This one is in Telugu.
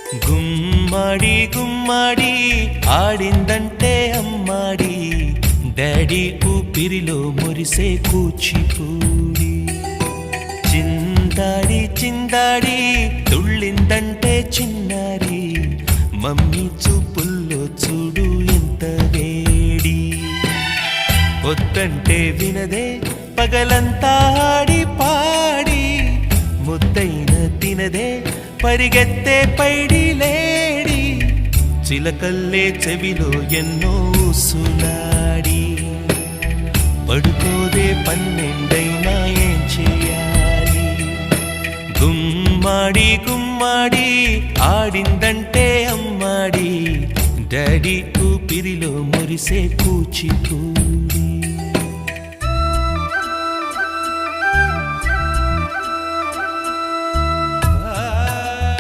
గుమ్మడి గుమ్మడి ఆడిందంటే అమ్మాడి, డాడీ ఊపిరిలో మురిసే కూచిపూడి. చిందాడి చిందాడి తుళ్ళిందంటే చిన్నారి, మమ్మీ చూపుల్లో చూడు ఎంత వేడి. వద్దంటే వినదే పగలంతా ఆడి పాడి, ముద్దైన తినదే పరిగెత్తే పైడి లేడి. చిలకల్లే చెవిలో ఎన్నో సులాడి, పడుకోదే పన్నెండైనా ఏం చేయాలి. గుమ్మాడి గుమ్మాడి ఆడిందంటే అమ్మాడి, డాడీ ఊపిరిలో మురిసే కూచిపూడి.